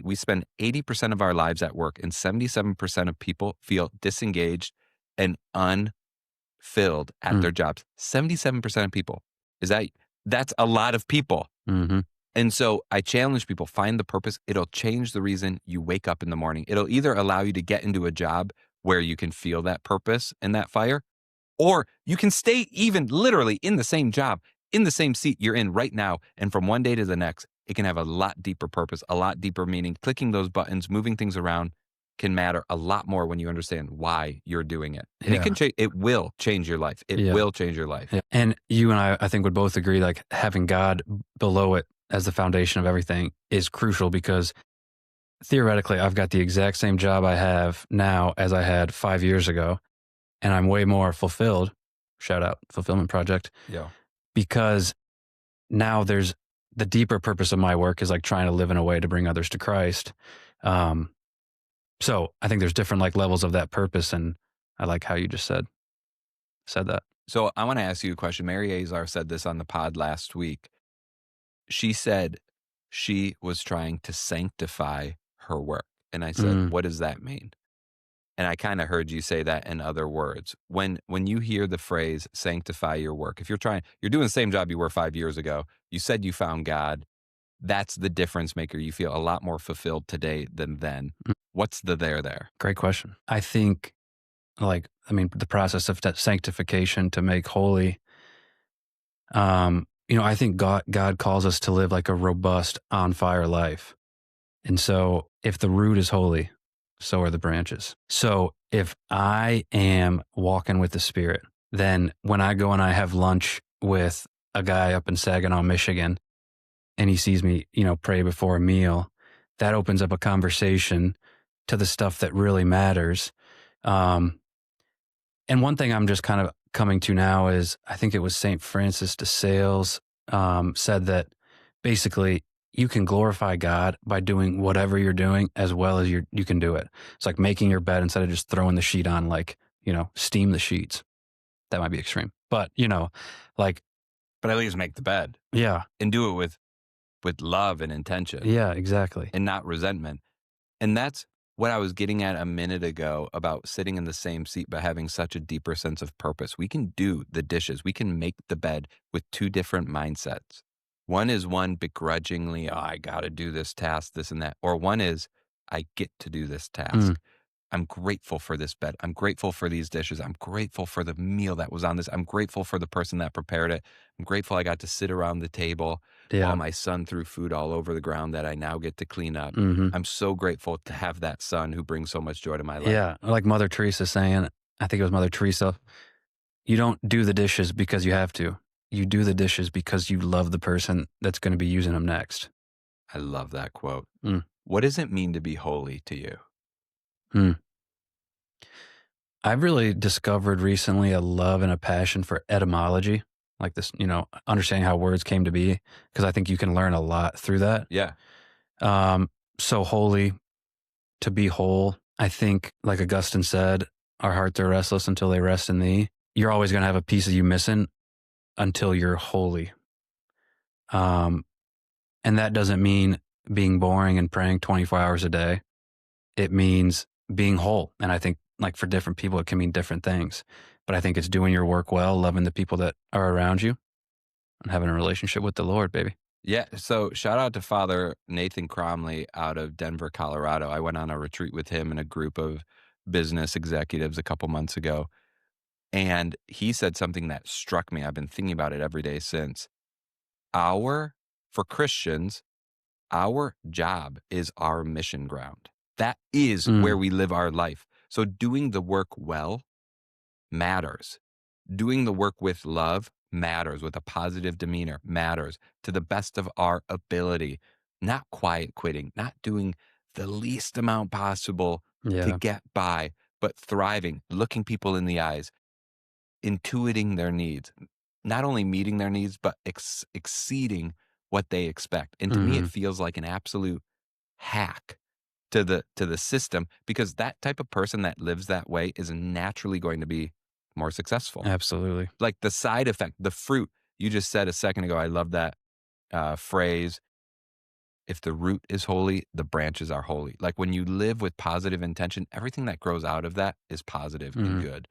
We spend 80% of our lives at work, and 77% of people feel disengaged and unfilled at Mm. their jobs. 77% of people. That's a lot of people. Mm-hmm. And so I challenge people, find the purpose. It'll change the reason you wake up in the morning. It'll either allow you to get into a job where you can feel that purpose and that fire, or you can stay even literally in the same job, in the same seat you're in right now. And from one day to the next, it can have a lot deeper purpose, a lot deeper meaning. Clicking those buttons, moving things around can matter a lot more when you understand why you're doing it. And Yeah. it will change your life. It Yeah. will change your life. Yeah. And you and I think would both agree, like having God below it as the foundation of everything is crucial, because theoretically I've got the exact same job I have now as I had 5 years ago, and I'm way more fulfilled. Shout out Fulfillment Project. Yeah. Because now there's the deeper purpose of my work is like trying to live in a way to bring others to Christ. So I think there's different like levels of that purpose, and I like how you just said that. So I want to ask you a question. Mary Azar said this on the pod last week. She said she was trying to sanctify her work. And I said, what does that mean? And I kind of heard you say that in other words. When you hear the phrase sanctify your work, if you're doing the same job you were 5 years ago, you said you found God, that's the difference maker. You feel a lot more fulfilled today than then. What's the there? Great question. I think the process of that sanctification to make holy, I think God calls us to live like a robust, on fire life. And so if the root is holy, so are the branches. So if I am walking with the Spirit, then when I go and I have lunch with a guy up in Saginaw, Michigan, and he sees me, pray before a meal, that opens up a conversation to the stuff that really matters. And one thing I'm just kind of coming to now is, I think it was St. Francis de Sales said that basically you can glorify God by doing whatever you're doing as well as you can do it. It's like making your bed instead of just throwing the sheet on, steam the sheets. That might be extreme, but but at least make the bed. Yeah. And do it with love and intention. Yeah, exactly. And not resentment. And that's what I was getting at a minute ago about sitting in the same seat, but having such a deeper sense of purpose. We can do the dishes. We can make the bed with two different mindsets. One is one begrudgingly, I got to do this task, this and that. Or one is, I get to do this task. I'm grateful for this bed. I'm grateful for these dishes. I'm grateful for the meal that was on this. I'm grateful for the person that prepared it. I'm grateful I got to sit around the table while my son threw food all over the ground that I now get to clean up. I'm so grateful to have that son who brings so much joy to my life. Yeah, like Mother Teresa saying, I think it was Mother Teresa, you don't do the dishes because you have to. You do the dishes because you love the person that's going to be using them next. I love that quote. What does it mean to be holy to you? I've really discovered recently a love and a passion for etymology, like this, understanding how words came to be, because I think you can learn a lot through that. Yeah. So holy, to be whole. I think, like Augustine said, our hearts are restless until they rest in thee. You're always going to have a piece of you missing until you're holy. And that doesn't mean being boring and praying 24 hours a day. It means being whole. And I think, like, for different people, it can mean different things. But I think it's doing your work well, loving the people that are around you, and having a relationship with the Lord, baby. Yeah. So shout out to Father Nathan Cromley out of Denver, Colorado. I went on a retreat with him and a group of business executives a couple months ago. And he said something that struck me. I've been thinking about it every day since. For Christians, our job is our mission ground. That is where we live our life. So doing the work well matters. Doing the work with love matters, with a positive demeanor matters, to the best of our ability. Not quiet quitting, not doing the least amount possible to get by, but thriving, looking people in the eyes, intuiting their needs, not only meeting their needs, but exceeding what they expect. And to me, it feels like an absolute hack to the system, because that type of person that lives that way is naturally going to be more successful. Absolutely. Like the side effect, the fruit you just said a second ago, I love that phrase. If the root is holy, the branches are holy. Like when you live with positive intention, everything that grows out of that is positive and Mhm. good.